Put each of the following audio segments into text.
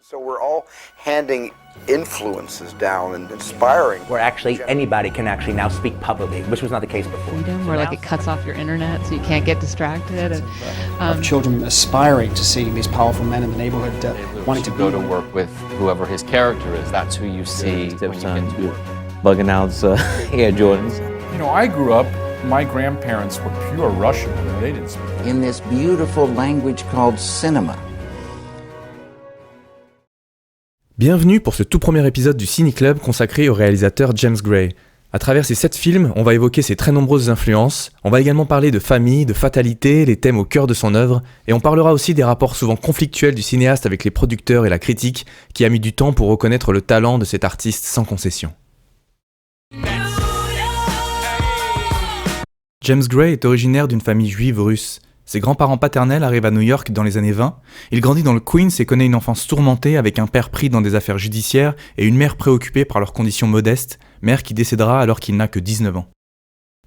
So we're all handing influences down and inspiring. Where actually anybody can actually now speak publicly, which was not the case before. Freedom, where like it cuts off your internet so you can't get distracted. And, of children aspiring to see these powerful men in the neighborhood wanting to go to work with whoever his character is. That's who you see when you get to work. Bugging out Air Jordans. You know, I grew up, my grandparents were pure Russian. They didn't speak. In this beautiful language called cinema. Bienvenue pour ce tout premier épisode du Ciné Club consacré au réalisateur James Gray. À travers ces 7 films, on va évoquer ses très nombreuses influences, on va également parler de famille, de fatalité, les thèmes au cœur de son œuvre, et on parlera aussi des rapports souvent conflictuels du cinéaste avec les producteurs et la critique, qui a mis du temps pour reconnaître le talent de cet artiste sans concession. James Gray est originaire d'une famille juive russe. Ses grands-parents paternels arrivent à New York dans les années 20. Il grandit dans le Queens et connaît une enfance tourmentée avec un père pris dans des affaires judiciaires et une mère préoccupée par leurs conditions modestes, mère qui décédera alors qu'il n'a que 19 ans.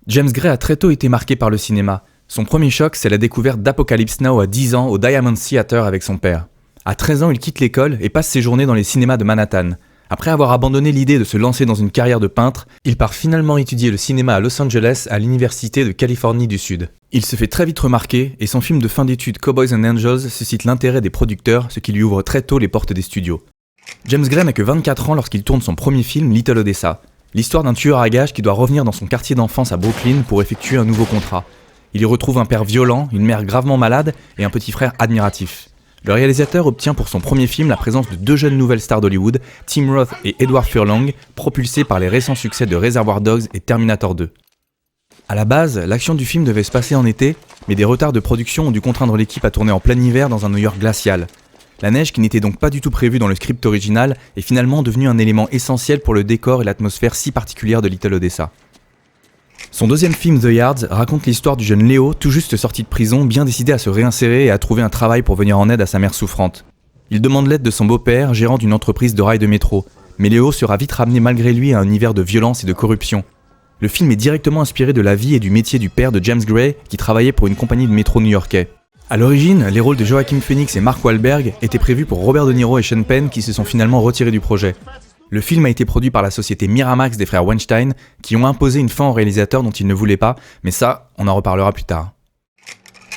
James Gray a très tôt été marqué par le cinéma. Son premier choc, c'est la découverte d'Apocalypse Now à 10 ans au Diamond Theater avec son père. À 13 ans, il quitte l'école et passe ses journées dans les cinémas de Manhattan. Après avoir abandonné l'idée de se lancer dans une carrière de peintre, il part finalement étudier le cinéma à Los Angeles à l'Université de Californie du Sud. Il se fait très vite remarquer et son film de fin d'études Cowboys and Angels suscite l'intérêt des producteurs, ce qui lui ouvre très tôt les portes des studios. James Gray n'a que 24 ans lorsqu'il tourne son premier film Little Odessa, l'histoire d'un tueur à gages qui doit revenir dans son quartier d'enfance à Brooklyn pour effectuer un nouveau contrat. Il y retrouve un père violent, une mère gravement malade et un petit frère admiratif. Le réalisateur obtient pour son premier film la présence de 2 jeunes nouvelles stars d'Hollywood, Tim Roth et Edward Furlong, propulsés par les récents succès de Reservoir Dogs et Terminator 2. À la base, l'action du film devait se passer en été, mais des retards de production ont dû contraindre l'équipe à tourner en plein hiver dans un New York glacial. La neige, qui n'était donc pas du tout prévue dans le script original, est finalement devenue un élément essentiel pour le décor et l'atmosphère si particulière de Little Odessa. Son deuxième film, The Yards, raconte l'histoire du jeune Léo, tout juste sorti de prison, bien décidé à se réinsérer et à trouver un travail pour venir en aide à sa mère souffrante. Il demande l'aide de son beau-père, gérant d'une entreprise de rail de métro, mais Léo sera vite ramené malgré lui à un univers de violence et de corruption. Le film est directement inspiré de la vie et du métier du père de James Gray, qui travaillait pour une compagnie de métro new-yorkais. À l'origine, les rôles de Joaquin Phoenix et Mark Wahlberg étaient prévus pour Robert De Niro et Sean Penn, qui se sont finalement retirés du projet. Le film a été produit par la société Miramax des frères Weinstein, qui ont imposé une fin au réalisateur dont ils ne voulaient pas, mais ça, on en reparlera plus tard.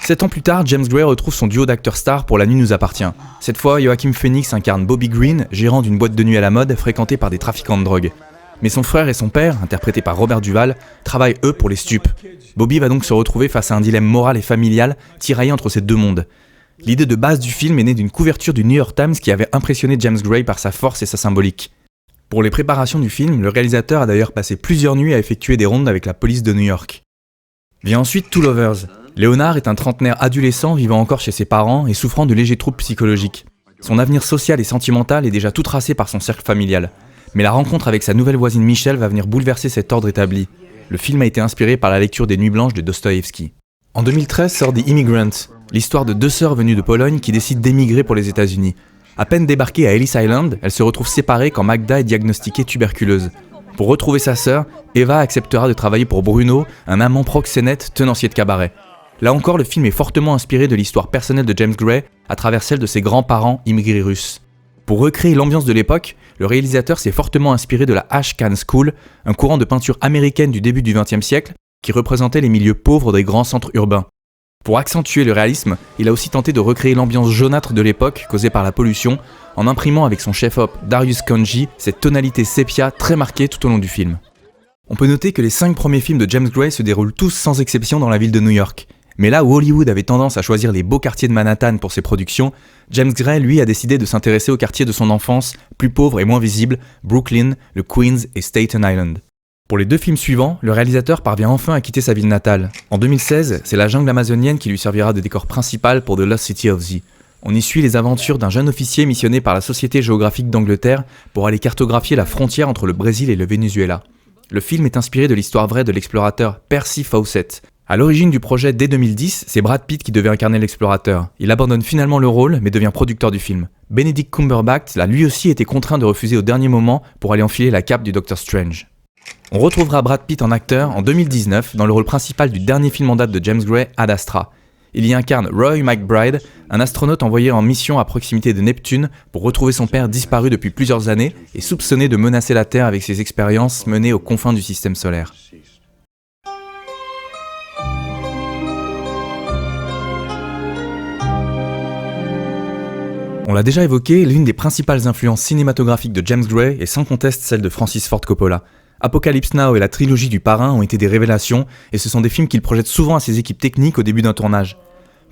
7 ans plus tard, James Gray retrouve son duo d'acteurs stars pour La Nuit nous appartient. Cette fois, Joaquin Phoenix incarne Bobby Green, gérant d'une boîte de nuit à la mode fréquentée par des trafiquants de drogue. Mais son frère et son père, interprétés par Robert Duvall, travaillent eux pour les stupes. Bobby va donc se retrouver face à un dilemme moral et familial, tiraillé entre ces deux mondes. L'idée de base du film est née d'une couverture du New York Times qui avait impressionné James Gray par sa force et sa symbolique. Pour les préparations du film, le réalisateur a d'ailleurs passé plusieurs nuits à effectuer des rondes avec la police de New York. Vient ensuite Two Lovers. Léonard est un trentenaire adolescent vivant encore chez ses parents et souffrant de légers troubles psychologiques. Son avenir social et sentimental est déjà tout tracé par son cercle familial. Mais la rencontre avec sa nouvelle voisine Michelle va venir bouleverser cet ordre établi. Le film a été inspiré par la lecture des Nuits blanches de Dostoïevski. En 2013 sort The Immigrant, l'histoire de 2 sœurs venues de Pologne qui décident d'émigrer pour les États-Unis. À peine débarquée à Ellis Island, elles se retrouvent séparées quand Magda est diagnostiquée tuberculeuse. Pour retrouver sa sœur, Eva acceptera de travailler pour Bruno, un amant proxénète tenancier de cabaret. Là encore, le film est fortement inspiré de l'histoire personnelle de James Gray à travers celle de ses grands-parents immigrés russes. Pour recréer l'ambiance de l'époque, le réalisateur s'est fortement inspiré de la Ashcan School, un courant de peinture américaine du début du XXe siècle qui représentait les milieux pauvres des grands centres urbains. Pour accentuer le réalisme, il a aussi tenté de recréer l'ambiance jaunâtre de l'époque causée par la pollution en imprimant avec son chef-op Darius Khondji cette tonalité sépia très marquée tout au long du film. On peut noter que les 5 premiers films de James Gray se déroulent tous sans exception dans la ville de New York. Mais là où Hollywood avait tendance à choisir les beaux quartiers de Manhattan pour ses productions, James Gray lui a décidé de s'intéresser aux quartiers de son enfance, plus pauvres et moins visibles, Brooklyn, le Queens et Staten Island. Pour les 2 films suivants, le réalisateur parvient enfin à quitter sa ville natale. En 2016, c'est la jungle amazonienne qui lui servira de décor principal pour The Lost City of Z. On y suit les aventures d'un jeune officier missionné par la Société géographique d'Angleterre pour aller cartographier la frontière entre le Brésil et le Venezuela. Le film est inspiré de l'histoire vraie de l'explorateur Percy Fawcett. À l'origine du projet dès 2010, c'est Brad Pitt qui devait incarner l'explorateur. Il abandonne finalement le rôle, mais devient producteur du film. Benedict Cumberbatch a lui aussi été contraint de refuser au dernier moment pour aller enfiler la cape du Doctor Strange. On retrouvera Brad Pitt en acteur en 2019 dans le rôle principal du dernier film en date de James Gray, Ad Astra. Il y incarne Roy McBride, un astronaute envoyé en mission à proximité de Neptune pour retrouver son père disparu depuis plusieurs années et soupçonné de menacer la Terre avec ses expériences menées aux confins du système solaire. On l'a déjà évoqué, l'une des principales influences cinématographiques de James Gray est sans conteste celle de Francis Ford Coppola. Apocalypse Now et la trilogie du Parrain ont été des révélations, et ce sont des films qu'il projette souvent à ses équipes techniques au début d'un tournage.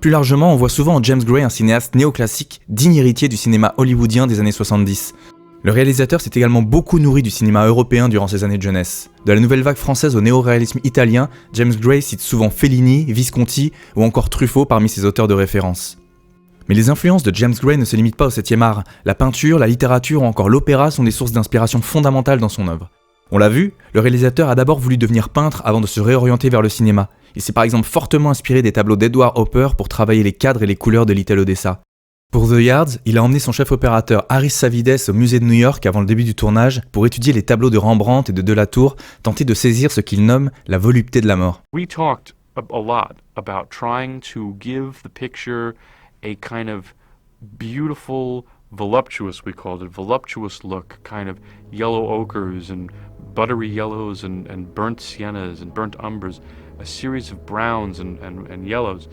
Plus largement, on voit souvent en James Gray un cinéaste néoclassique, digne héritier du cinéma hollywoodien des années 70. Le réalisateur s'est également beaucoup nourri du cinéma européen durant ses années de jeunesse. De la nouvelle vague française au néo-réalisme italien, James Gray cite souvent Fellini, Visconti ou encore Truffaut parmi ses auteurs de référence. Mais les influences de James Gray ne se limitent pas au 7e art. La peinture, la littérature ou encore l'opéra sont des sources d'inspiration fondamentales dans son œuvre. On l'a vu, le réalisateur a d'abord voulu devenir peintre avant de se réorienter vers le cinéma. Il s'est par exemple fortement inspiré des tableaux d'Edward Hopper pour travailler les cadres et les couleurs de Little Odessa. Pour The Yards, il a emmené son chef opérateur Harris Savides au musée de New York avant le début du tournage pour étudier les tableaux de Rembrandt et de Delatour, tenter de saisir ce qu'il nomme la volupté de la mort. We talked a lot about trying to give the picture a kind of beautiful, voluptuous, we called it, voluptuous look, kind of yellow ochres and buttery yellows and burnt siennas and burnt umbers, a series of browns and yellows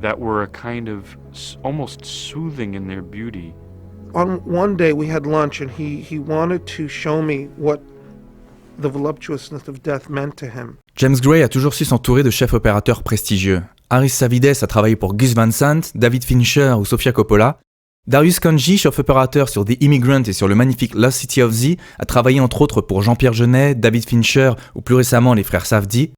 that were a kind of almost soothing in their beauty. On one day we had lunch and he wanted to show me what the voluptuousness of death meant to him. James Gray a toujours su s'entourer de chefs opérateurs prestigieux. Harris Savides a travaillé pour Gus Van Sant, David Fincher ou Sofia Coppola. Darius Khondji, chef opérateur sur The Immigrant et sur le magnifique Lost City of Z, a travaillé entre autres pour Jean-Pierre Jeunet, David Fincher ou plus récemment les frères Safdie.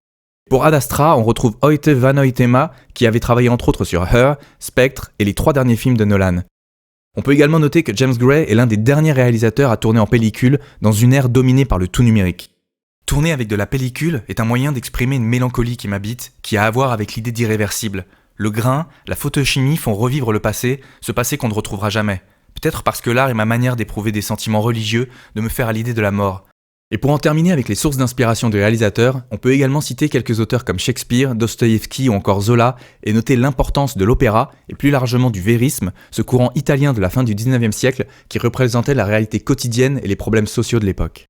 Pour Ad Astra, on retrouve Hoyte van Hoytema qui avait travaillé entre autres sur Her, Spectre et les 3 derniers films de Nolan. On peut également noter que James Gray est l'un des derniers réalisateurs à tourner en pellicule dans une ère dominée par le tout numérique. Tourner avec de la pellicule est un moyen d'exprimer une mélancolie qui m'habite, qui a à voir avec l'idée d'irréversible. Le grain, la photochimie font revivre le passé, ce passé qu'on ne retrouvera jamais. Peut-être parce que l'art est ma manière d'éprouver des sentiments religieux, de me faire à l'idée de la mort. Et pour en terminer avec les sources d'inspiration du réalisateur, on peut également citer quelques auteurs comme Shakespeare, Dostoïevski ou encore Zola, et noter l'importance de l'opéra, et plus largement du vérisme, ce courant italien de la fin du 19e siècle qui représentait la réalité quotidienne et les problèmes sociaux de l'époque.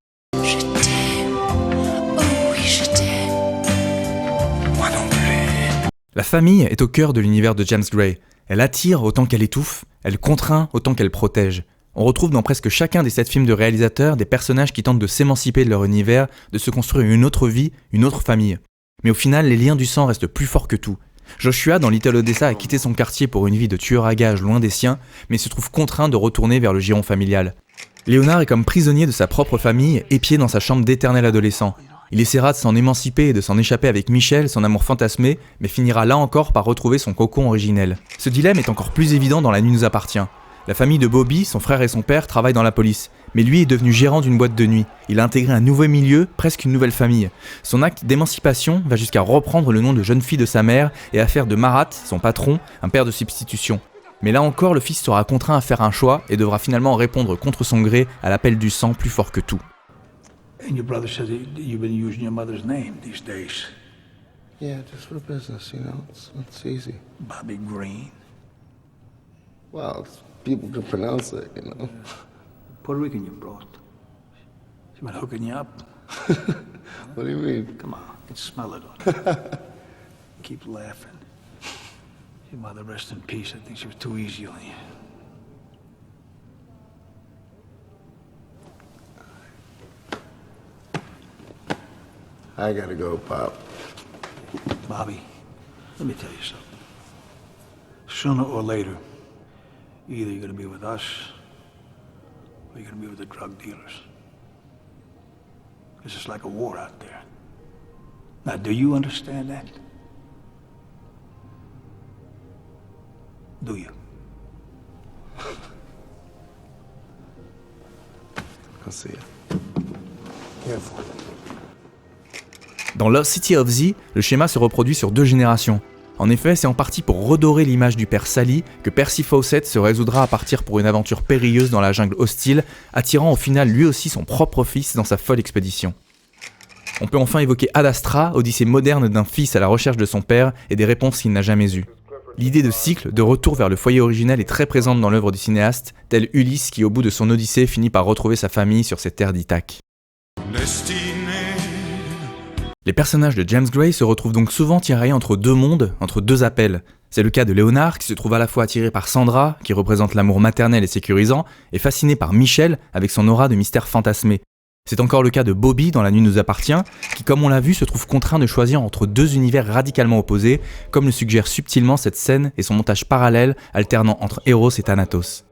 La famille est au cœur de l'univers de James Gray. Elle attire autant qu'elle étouffe, elle contraint autant qu'elle protège. On retrouve dans presque chacun des 7 films de réalisateurs des personnages qui tentent de s'émanciper de leur univers, de se construire une autre vie, une autre famille. Mais au final, les liens du sang restent plus forts que tout. Joshua, dans Little Odessa, a quitté son quartier pour une vie de tueur à gages loin des siens, mais se trouve contraint de retourner vers le giron familial. Léonard est comme prisonnier de sa propre famille, épié dans sa chambre d'éternel adolescent. Il essaiera de s'en émanciper et de s'en échapper avec Michelle, son amour fantasmé, mais finira là encore par retrouver son cocon originel. Ce dilemme est encore plus évident dans La nuit nous appartient. La famille de Bobby, son frère et son père travaillent dans la police, mais lui est devenu gérant d'une boîte de nuit. Il a intégré un nouveau milieu, presque une nouvelle famille. Son acte d'émancipation va jusqu'à reprendre le nom de jeune fille de sa mère et à faire de Marat, son patron, un père de substitution. Mais là encore, le fils sera contraint à faire un choix et devra finalement répondre contre son gré à l'appel du sang plus fort que tout. And your brother said that you've been using your mother's name these days. Yeah, just for business, you know. It's easy. Bobby Green. Well, people can pronounce it, you know. Puerto Rican you brought. She been hooking you up. What do you mean? Come on, I can smell it on you. Keep laughing. Your mother, rest in peace. I think she was too easy on you. I gotta go, Pop. Bobby, let me tell you something. Sooner or later, either you're gonna be with us, or you're gonna be with the drug dealers. It's just like a war out there. Now, do you understand that? Do you? I'll see you. Careful. Dans Lost City of Z, le schéma se reproduit sur 2 générations. En effet, c'est en partie pour redorer l'image du père Sally que Percy Fawcett se résoudra à partir pour une aventure périlleuse dans la jungle hostile, attirant au final lui aussi son propre fils dans sa folle expédition. On peut enfin évoquer Ad Astra, odyssée moderne d'un fils à la recherche de son père et des réponses qu'il n'a jamais eues. L'idée de cycle, de retour vers le foyer originel est très présente dans l'œuvre du cinéaste, tel Ulysse qui au bout de son odyssée finit par retrouver sa famille sur ces terres d'Ithaque. Les personnages de James Gray se retrouvent donc souvent tiraillés entre deux mondes, entre deux appels. C'est le cas de Léonard qui se trouve à la fois attiré par Sandra, qui représente l'amour maternel et sécurisant, et fasciné par Michel avec son aura de mystère fantasmé. C'est encore le cas de Bobby dans La nuit nous appartient, qui comme on l'a vu se trouve contraint de choisir entre deux univers radicalement opposés, comme le suggère subtilement cette scène et son montage parallèle alternant entre Eros et Thanatos.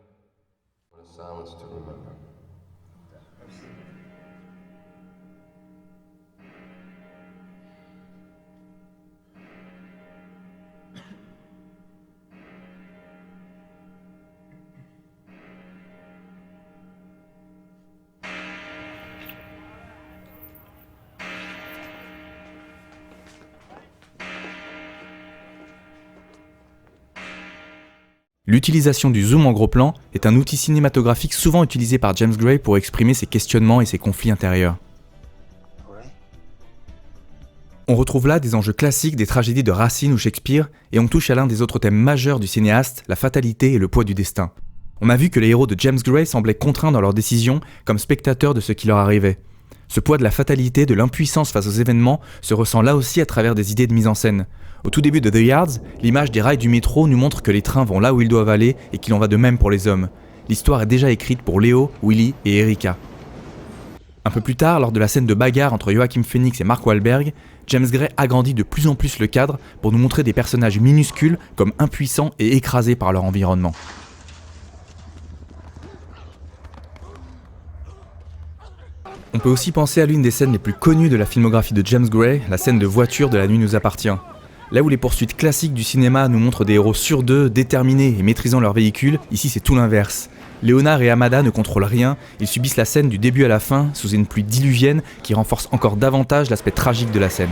L'utilisation du zoom en gros plan est un outil cinématographique souvent utilisé par James Gray pour exprimer ses questionnements et ses conflits intérieurs. On retrouve là des enjeux classiques des tragédies de Racine ou Shakespeare, et on touche à l'un des autres thèmes majeurs du cinéaste, la fatalité et le poids du destin. On a vu que les héros de James Gray semblaient contraints dans leurs décisions comme spectateurs de ce qui leur arrivait. Ce poids de la fatalité, de l'impuissance face aux événements, se ressent là aussi à travers des idées de mise en scène. Au tout début de The Yards, l'image des rails du métro nous montre que les trains vont là où ils doivent aller et qu'il en va de même pour les hommes. L'histoire est déjà écrite pour Léo, Willy et Erika. Un peu plus tard, lors de la scène de bagarre entre Joachim Phoenix et Mark Wahlberg, James Gray agrandit de plus en plus le cadre pour nous montrer des personnages minuscules comme impuissants et écrasés par leur environnement. On peut aussi penser à l'une des scènes les plus connues de la filmographie de James Gray, la scène de voiture de La nuit nous appartient. Là où les poursuites classiques du cinéma nous montrent des héros sûrs d'eux, déterminés et maîtrisant leur véhicule, ici c'est tout l'inverse. Léonard et Amada ne contrôlent rien, ils subissent la scène du début à la fin, sous une pluie diluvienne qui renforce encore davantage l'aspect tragique de la scène.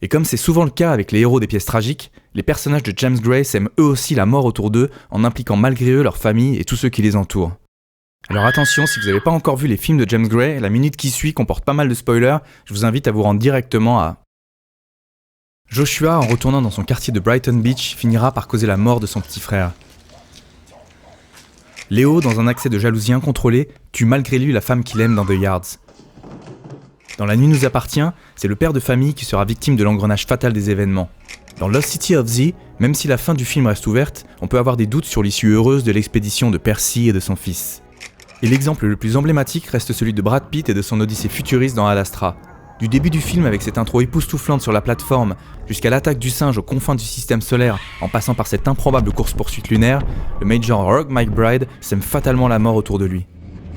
Et comme c'est souvent le cas avec les héros des pièces tragiques, les personnages de James Gray sèment eux aussi la mort autour d'eux en impliquant malgré eux leur famille et tous ceux qui les entourent. Alors attention, si vous n'avez pas encore vu les films de James Gray, la minute qui suit comporte pas mal de spoilers, je vous invite à vous rendre directement à... Joshua, en retournant dans son quartier de Brighton Beach, finira par causer la mort de son petit frère. Léo, dans un accès de jalousie incontrôlée, tue malgré lui la femme qu'il aime dans The Yards. Dans La nuit nous appartient, c'est le père de famille qui sera victime de l'engrenage fatal des événements. Dans Lost City of Z, même si la fin du film reste ouverte, on peut avoir des doutes sur l'issue heureuse de l'expédition de Percy et de son fils. Et l'exemple le plus emblématique reste celui de Brad Pitt et de son odyssée futuriste dans Ad Astra. Du début du film avec cette intro époustouflante sur la plateforme, jusqu'à l'attaque du singe aux confins du système solaire, en passant par cette improbable course-poursuite lunaire, le Major Rogue McBride sème fatalement la mort autour de lui.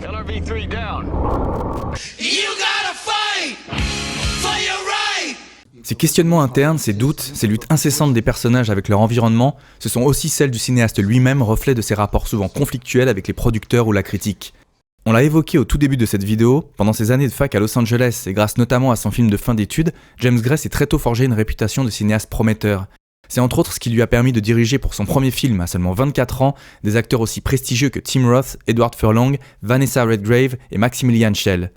LRV-3 down. Ces questionnements internes, ces doutes, ces luttes incessantes des personnages avec leur environnement, ce sont aussi celles du cinéaste lui-même, reflet de ses rapports souvent conflictuels avec les producteurs ou la critique. On l'a évoqué au tout début de cette vidéo, pendant ses années de fac à Los Angeles et grâce notamment à son film de fin d'études, James Gray s'est très tôt forgé une réputation de cinéaste prometteur. C'est entre autres ce qui lui a permis de diriger pour son premier film, à seulement 24 ans, des acteurs aussi prestigieux que Tim Roth, Edward Furlong, Vanessa Redgrave et Maximilian Schell.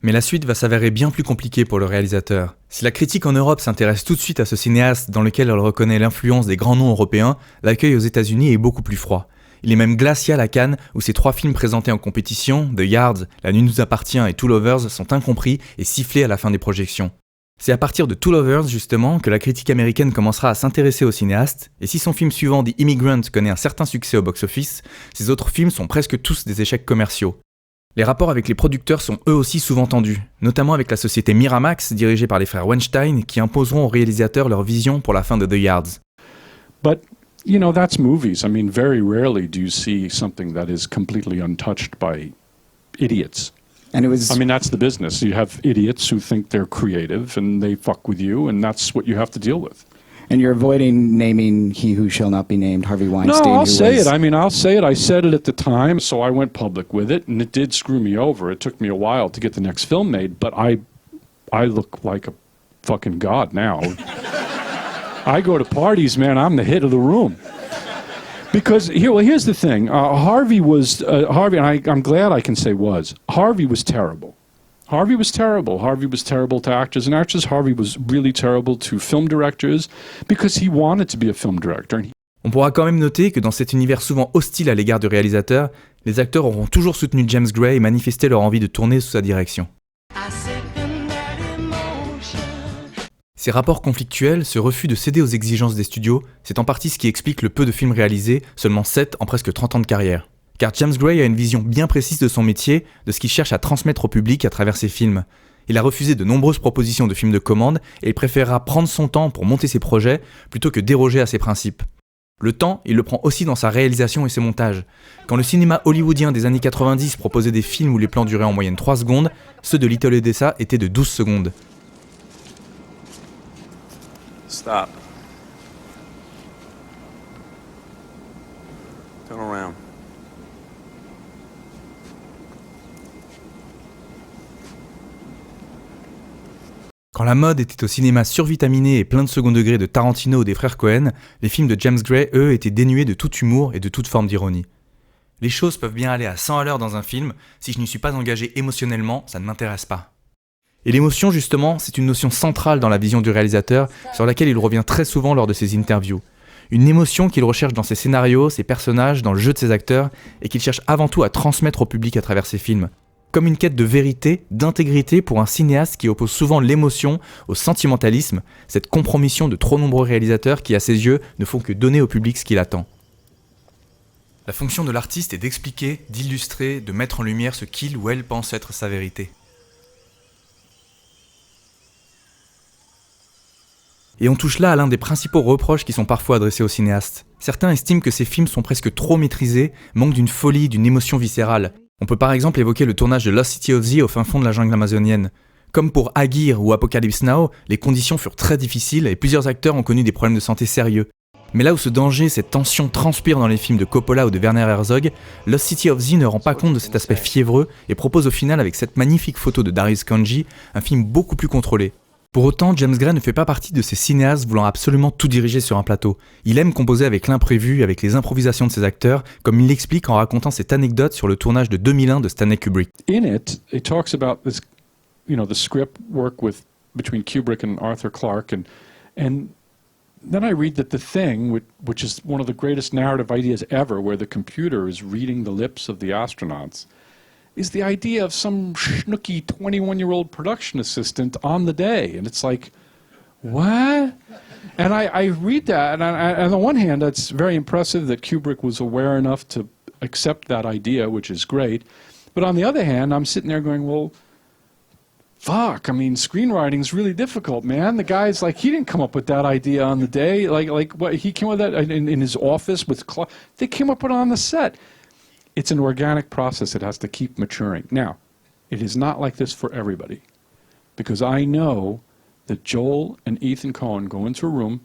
Mais la suite va s'avérer bien plus compliquée pour le réalisateur. Si la critique en Europe s'intéresse tout de suite à ce cinéaste dans lequel elle reconnaît l'influence des grands noms européens, l'accueil aux États-Unis est beaucoup plus froid. Il est même glacial à Cannes, où ces trois films présentés en compétition, The Yards, La nuit nous appartient et Two Lovers, sont incompris et sifflés à la fin des projections. C'est à partir de Two Lovers, justement, que la critique américaine commencera à s'intéresser au cinéaste, et si son film suivant, The Immigrant, connaît un certain succès au box-office, ses autres films sont presque tous des échecs commerciaux. Les rapports avec les producteurs sont eux aussi souvent tendus, notamment avec la société Miramax, dirigée par les frères Weinstein, qui imposeront aux réalisateurs leur vision pour la fin de The Yards. But, you know, that's movies. I mean, very rarely do you see something that is completely untouched by idiots. And it was... I mean, that's the business. You have idiots who think they're creative and they fuck with you, and that's what you have to deal with. And you're avoiding naming he who shall not be named, Harvey Weinstein. No, I'll say it. I mean, I'll say it. I said it at the time, so I went public with it, and it did screw me over. It took me a while to get the next film made, but I look like a fucking god now. I go to parties, man, I'm the hit of the room. Because here's the thing. Harvey was, Harvey, and I'm glad I can say was, Harvey was terrible. Harvey was terrible. Harvey was terrible to actors and actresses. Harvey was really terrible to film directors because he wanted to be a film director. On pourra quand même noter que dans cet univers souvent hostile à l'égard du réalisateur, les acteurs auront toujours soutenu James Gray et manifesté leur envie de tourner sous sa direction. Ces rapports conflictuels, ce refus de céder aux exigences des studios, c'est en partie ce qui explique le peu de films réalisés, seulement 7 en presque 30 ans de carrière. Car James Gray a une vision bien précise de son métier, de ce qu'il cherche à transmettre au public à travers ses films. Il a refusé de nombreuses propositions de films de commande et il préférera prendre son temps pour monter ses projets plutôt que déroger à ses principes. Le temps, il le prend aussi dans sa réalisation et ses montages. Quand le cinéma hollywoodien des années 90 proposait des films où les plans duraient en moyenne 3 secondes, ceux de Little Odessa étaient de 12 secondes. Stop. Turn around. Quand la mode était au cinéma survitaminé et plein de second degré de Tarantino ou des frères Coen, les films de James Gray, eux, étaient dénués de tout humour et de toute forme d'ironie. Les choses peuvent bien aller à 100 à l'heure dans un film, si je n'y suis pas engagé émotionnellement, ça ne m'intéresse pas. Et l'émotion, justement, c'est une notion centrale dans la vision du réalisateur, sur laquelle il revient très souvent lors de ses interviews. Une émotion qu'il recherche dans ses scénarios, ses personnages, dans le jeu de ses acteurs, et qu'il cherche avant tout à transmettre au public à travers ses films. Comme une quête de vérité, d'intégrité pour un cinéaste qui oppose souvent l'émotion au sentimentalisme, cette compromission de trop nombreux réalisateurs qui, à ses yeux, ne font que donner au public ce qu'il attend. La fonction de l'artiste est d'expliquer, d'illustrer, de mettre en lumière ce qu'il ou elle pense être sa vérité. Et on touche là à l'un des principaux reproches qui sont parfois adressés aux cinéastes. Certains estiment que ces films sont presque trop maîtrisés, manquent d'une folie, d'une émotion viscérale. On peut par exemple évoquer le tournage de Lost City of Z au fin fond de la jungle amazonienne. Comme pour Aguirre ou Apocalypse Now, les conditions furent très difficiles et plusieurs acteurs ont connu des problèmes de santé sérieux. Mais là où ce danger, cette tension transpire dans les films de Coppola ou de Werner Herzog, Lost City of Z ne rend pas compte de cet aspect fiévreux et propose au final avec cette magnifique photo de Darius Khondji un film beaucoup plus contrôlé. Pour autant, James Gray ne fait pas partie de ces cinéastes voulant absolument tout diriger sur un plateau. Il aime composer avec l'imprévu, avec les improvisations de ses acteurs, comme il l'explique en racontant cette anecdote sur le tournage de 2001 de Stanley Kubrick. In it talks about this, the script work between Kubrick and Arthur Clarke, and then I read that The Thing, which is one of the greatest narrative ideas ever, where the computer is reading the lips of the astronauts, is the idea of some schnooky 21-year-old production assistant on the day. And it's like, what? And I read that, and on the one hand, that's very impressive that Kubrick was aware enough to accept that idea, which is great. But on the other hand, I'm sitting there going, well, fuck, I mean, screenwriting's really difficult, man. The guy's like, he didn't come up with that idea on the day. Like what, he came up with that in his office with they came up with it on the set. It's an organic process. It has to keep maturing. Now, it is not like this for everybody, because I know that Joel and Ethan Coen go into a room,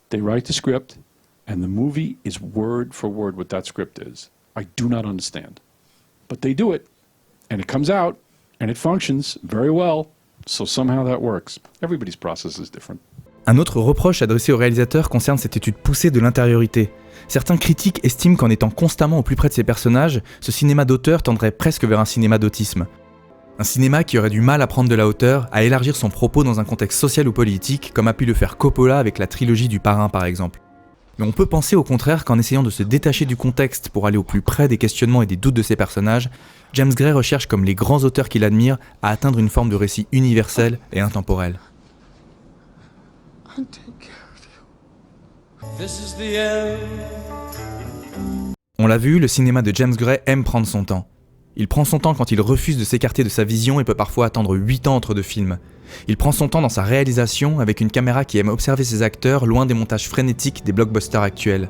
they write the script, and the movie is word for word what that script is. I do not understand. But they do it, and it comes out, and it functions very well, so somehow that works. Everybody's process is different. Un autre reproche adressé au réalisateur concerne cette étude poussée de l'intériorité. Certains critiques estiment qu'en étant constamment au plus près de ses personnages, ce cinéma d'auteur tendrait presque vers un cinéma d'autisme. Un cinéma qui aurait du mal à prendre de la hauteur, à élargir son propos dans un contexte social ou politique, comme a pu le faire Coppola avec la trilogie du Parrain par exemple. Mais on peut penser au contraire qu'en essayant de se détacher du contexte pour aller au plus près des questionnements et des doutes de ses personnages, James Gray recherche, comme les grands auteurs qu'il admire, à atteindre une forme de récit universel et intemporel. On l'a vu, le cinéma de James Gray aime prendre son temps. Il prend son temps quand il refuse de s'écarter de sa vision et peut parfois attendre 8 ans entre deux films. Il prend son temps dans sa réalisation avec une caméra qui aime observer ses acteurs loin des montages frénétiques des blockbusters actuels.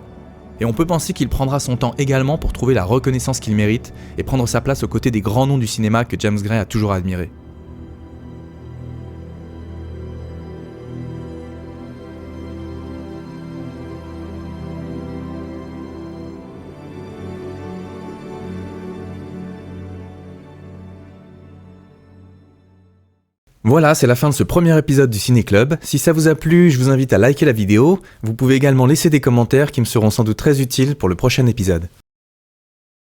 Et on peut penser qu'il prendra son temps également pour trouver la reconnaissance qu'il mérite et prendre sa place aux côtés des grands noms du cinéma que James Gray a toujours admirés. Voilà, c'est la fin de ce premier épisode du Ciné Club. Si ça vous a plu, je vous invite à liker la vidéo. Vous pouvez également laisser des commentaires qui me seront sans doute très utiles pour le prochain épisode.